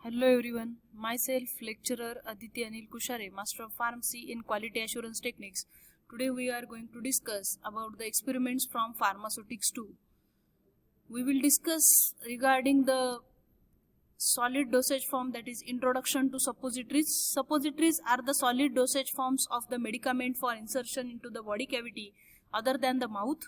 Hello everyone, myself lecturer Aditi Anil Kushare, Master of Pharmacy in Quality Assurance Techniques. Today we are going to discuss about the experiments from Pharmaceutics 2. We will discuss regarding the solid dosage form, that is introduction to suppositories. Suppositories are the solid dosage forms of the medicament for insertion into the body cavity other than the mouth.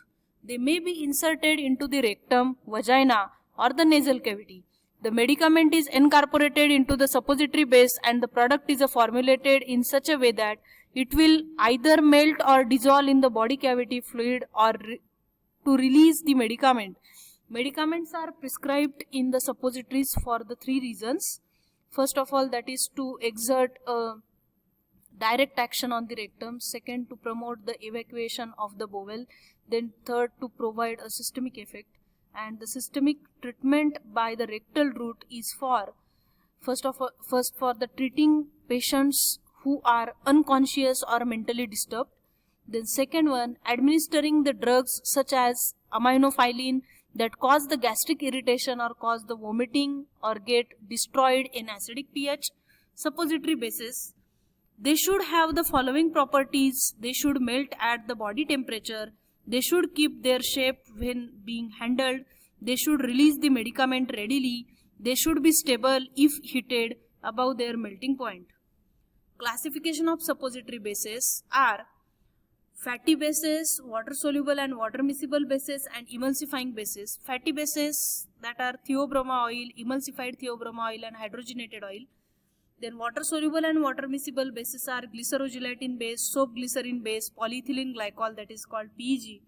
They may be inserted into the rectum, vagina or the nasal cavity. The medicament is incorporated into the suppository base and the product is formulated in such a way that it will either melt or dissolve in the body cavity fluid or to release the medicament. Medicaments are prescribed in the suppositories for the three reasons. First of all, that is to exert a direct action on the rectum. Second, to promote the evacuation of the bowel. Then third, to provide a systemic effect. And the systemic treatment by the rectal route is for first for the treating patients who are unconscious or mentally disturbed. Then second one, administering the drugs such as aminophylline that cause the gastric irritation or cause the vomiting or get destroyed in acidic pH. Suppository bases, they should have the following properties. They should melt at the body temperature. They should keep their shape when being handled. They should release the medicament readily. They should be stable if heated above their melting point. Classification of suppository bases are fatty bases, water soluble and water miscible bases, and emulsifying bases. Fatty bases, that are theobroma oil, emulsified theobroma oil and hydrogenated oil. Then water soluble and water miscible bases are glycerogelatin base, soap glycerin base, polyethylene glycol, that is called PEG.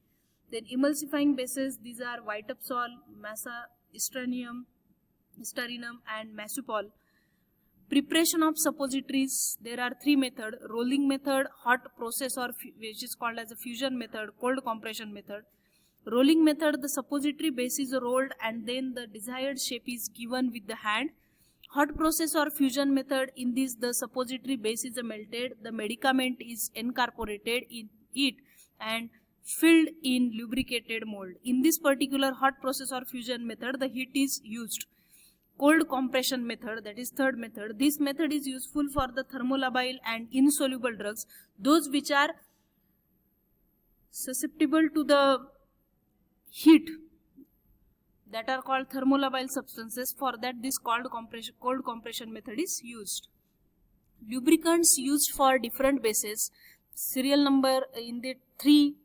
Then emulsifying bases, these are vitapsol, masa, sterinum and masupol. Preparation of suppositories, there are three methods: rolling method, hot process, or which is called as a fusion method, cold compression method. Rolling method, the suppository base is rolled and then the desired shape is given with the hand. Hot process or fusion method, in this the suppository base is melted, the medicament is incorporated in it and filled in lubricated mold. In this particular hot process or fusion method, the heat is used. Cold compression method, that is third method. This method is useful for the thermolabile and insoluble drugs, those which are susceptible to the heat, that are called thermolabile substances. For that, this cold compression method is used. Lubricants used for different bases, serial number in the three,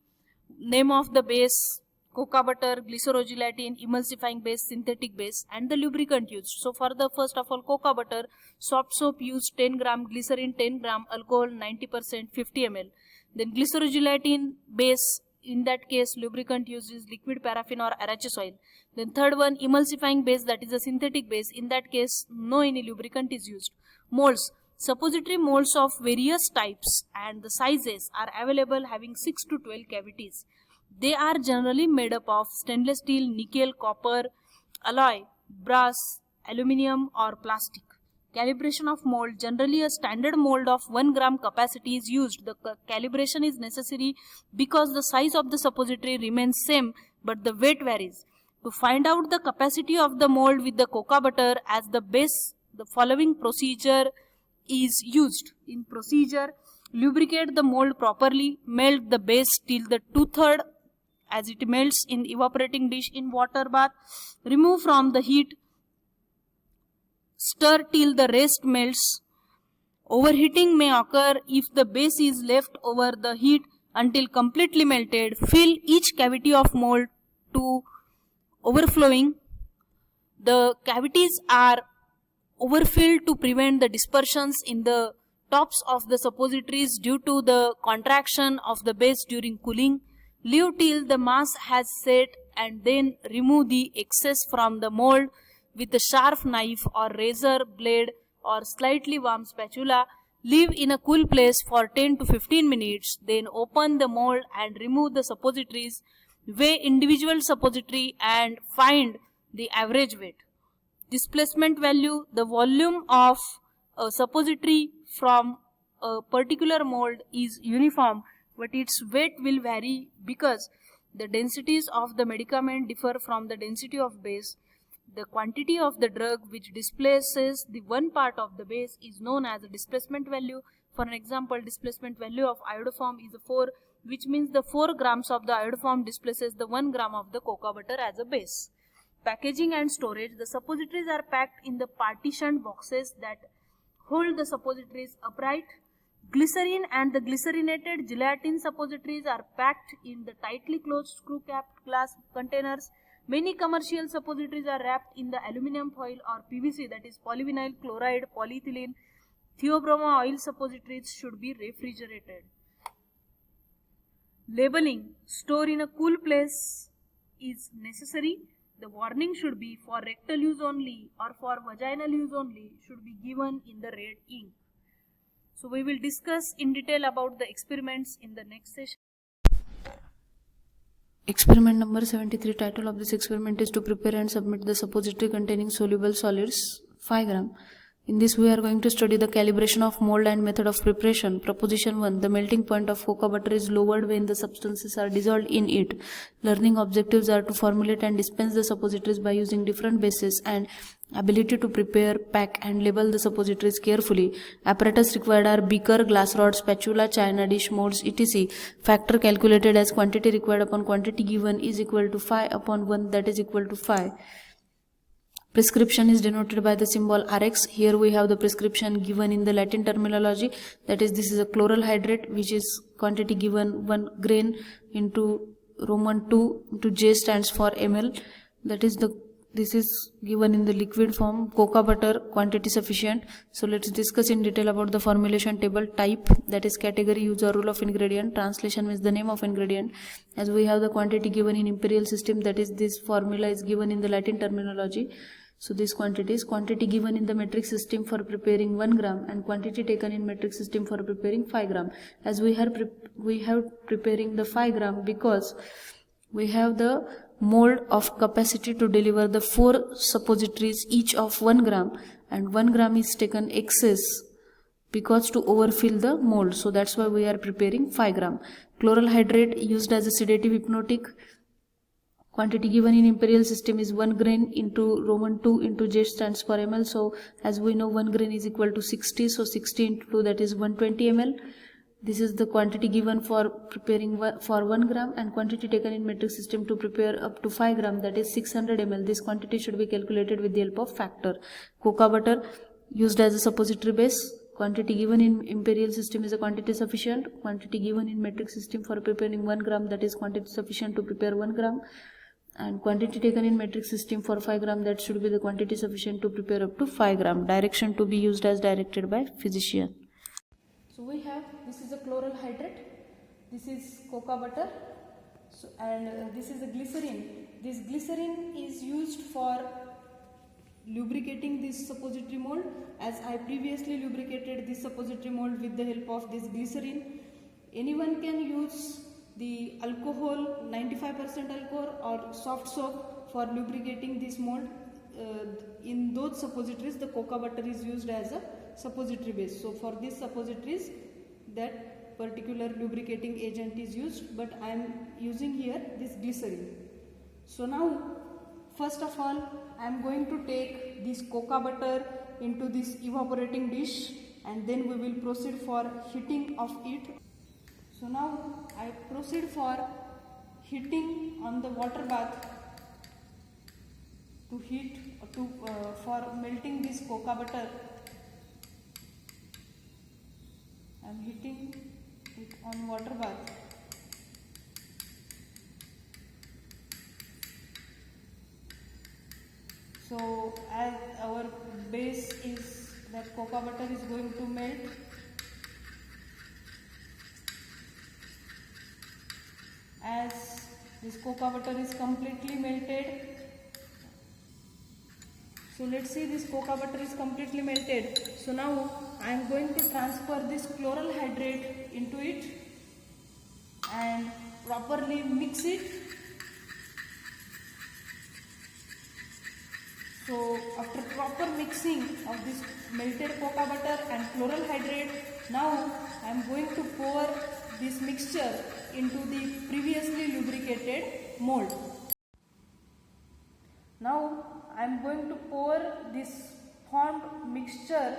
name of the base, coca butter, glycerogelatin, emulsifying base, synthetic base, and the lubricant used. So for the first of all, coca butter, soft soap used 10 gram, glycerin 10 gram, alcohol 90%, 50 ml. Then glycerogelatin base, in that case lubricant used is liquid paraffin or arachis oil. Then third one, emulsifying base, that is a synthetic base, in that case no any lubricant is used. Molds, suppository molds of various types and the sizes are available, having 6 to 12 cavities. They are generally made up of stainless steel, nickel, copper, alloy, brass, aluminium or plastic. Calibration of mold, generally a standard mold of 1 gram capacity is used. The calibration is necessary because the size of the suppository remains same but the weight varies. To find out the capacity of the mold with the coca butter as the base, the following procedure is used. In procedure, lubricate the mold properly, melt the base till the 2/3 as it melts in evaporating dish in water bath, remove from the heat, stir till the rest melts. Overheating may occur if the base is left over the heat until completely melted. Fill each cavity of mold to overflowing. The cavities are overfilled to prevent the dispersions in the tops of the suppositories due to the contraction of the base during cooling. Leave till the mass has set and then remove the excess from the mold with a sharp knife or razor blade or slightly warm spatula. Leave in a cool place for 10 to 15 minutes. Then open the mold and remove the suppositories. Weigh individual suppository and find the average weight. Displacement value, the volume of a suppository from a particular mold is uniform but its weight will vary because the densities of the medicament differ from the density of base. The quantity of the drug which displaces the one part of the base is known as a displacement value. For an example, displacement value of iodoform is 4, which means the 4 grams of the iodoform displaces the 1 gram of the cocoa butter as a base. Packaging and storage. The suppositories are packed in the partitioned boxes that hold the suppositories upright. Glycerin and the glycerinated gelatin suppositories are packed in the tightly closed screw-capped glass containers. Many commercial suppositories are wrapped in the aluminum foil or PVC, that is polyvinyl chloride, polyethylene. Theobroma oil suppositories should be refrigerated. Labeling. Store in a cool place is necessary. The warning should be for rectal use only or for vaginal use only should be given in the red ink. So we will discuss in detail about the experiments in the next session. Experiment number 73. Title of this experiment is to prepare and submit the suppository containing soluble solids 5 gram. In this we are going to study the calibration of mold and method of preparation. Proposition 1. The melting point of cocoa butter is lowered when the substances are dissolved in it. Learning objectives are to formulate and dispense the suppositories by using different bases and ability to prepare, pack and label the suppositories carefully. Apparatus required are beaker, glass rod, spatula, china dish, molds, etc. Factor calculated as quantity required upon quantity given is equal to 5 upon 1, that is equal to 5. Prescription is denoted by the symbol Rx. Here we have the prescription given in the Latin terminology, that is this is a chloral hydrate which is quantity given 1 grain into Roman 2 into J stands for ml, that is this is given in the liquid form. Cocoa butter quantity sufficient. So let's discuss in detail about the formulation table. Type, that is category, use or rule of ingredient. Translation means the name of ingredient. As we have the quantity given in imperial system, that is this formula is given in the Latin terminology. So this quantity is quantity given in the metric system for preparing 1 gram and quantity taken in metric system for preparing 5 gram. As we have preparing the 5 gram because we have the mold of capacity to deliver the 4 suppositories each of 1 gram and 1 gram is taken excess because to overfill the mold. So that's why we are preparing 5 gram. Chloral hydrate used as a sedative hypnotic. Quantity given in imperial system is 1 grain into Roman 2 into J stands for ml. So as we know 1 grain is equal to 60. So 60 into 2, that is 120 ml. This is the quantity given for preparing for 1 gram and quantity taken in metric system to prepare up to 5 gram, that is 600 ml. This quantity should be calculated with the help of factor. Cocoa butter used as a suppository base. Quantity given in imperial system is a quantity sufficient. Quantity given in metric system for preparing 1 gram, that is quantity sufficient to prepare 1 gram. And quantity taken in metric system for 5 gram, that should be the quantity sufficient to prepare up to 5 gram. Direction to be used as directed by physician. So we have, this is a chloral hydrate, this is cocoa butter, so, and this is a glycerin. This glycerin is used for lubricating this suppository mold, as I previously lubricated this suppository mold with the help of this glycerin. Anyone can use the alcohol, 95% alcohol or soft soap for lubricating this mold. In those suppositories the cocoa butter is used as a suppository base. So for these suppositories that particular lubricating agent is used, but I am using here this glycerin. So now first of all I am going to take this cocoa butter into this evaporating dish and then we will proceed for heating of it. So now I proceed for heating on the water bath to heat for melting this cocoa butter. I am heating it on water bath. So as our base is that cocoa butter is going to melt, as this cocoa butter is completely melted. So let's see, this cocoa butter is completely melted. So now I am going to transfer this chloral hydrate into it and properly mix it. So after proper mixing of this melted cocoa butter and chloral hydrate, now I am going to pour this mixture into the previously lubricated mold. Now I am going to pour this formed mixture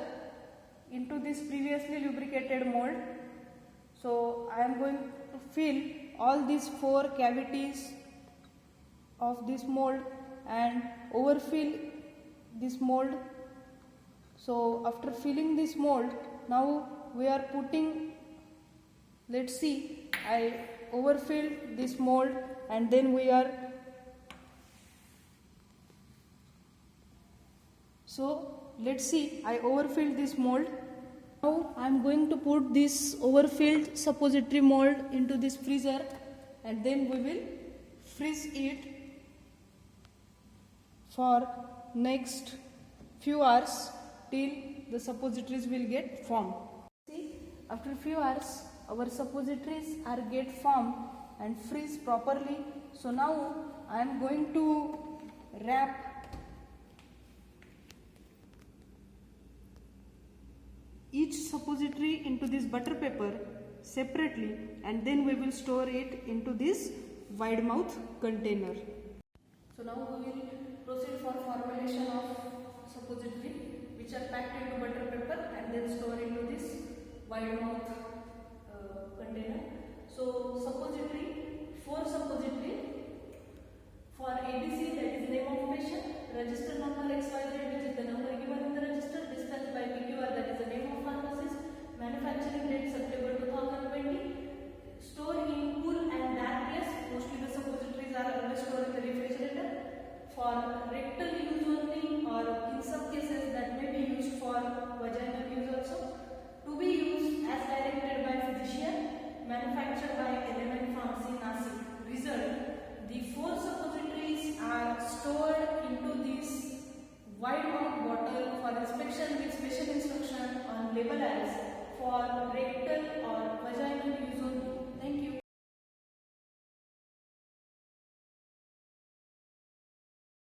into this previously lubricated mold. So I am going to fill all these 4 cavities of this mold and overfill this mold. So after filling this mold, now we are putting, let's see, I overfilled this mold and then we are, so let's see, I overfilled this mold. Now I am going to put this overfilled suppository mold into this freezer and then we will freeze it for next few hours till the suppositories will get formed. See, after few hours our suppositories are get formed and freeze properly. So now I am going to wrap each suppository into this butter paper separately and then we will store it into this wide mouth container. So now we will proceed for formulation of suppository which are packed into butter paper and then store into this wide mouth container. So suppository, 4 suppository for ABC, that is name of patient, register number XYZ which is the number given in the register, dispensed by PQR that is the name of pharmacist, manufacturing date September 2020, store in cool and dark place, mostly the suppositories are always stored in the refrigerator, for rectal use only or in some cases that may be used for vaginal use also, to be used as directed by physician, manufactured by Element Pharmacy Nasik. Result, the 4 suppositories are stored into this wide mouth bottle for inspection with special instruction on label as for rectal or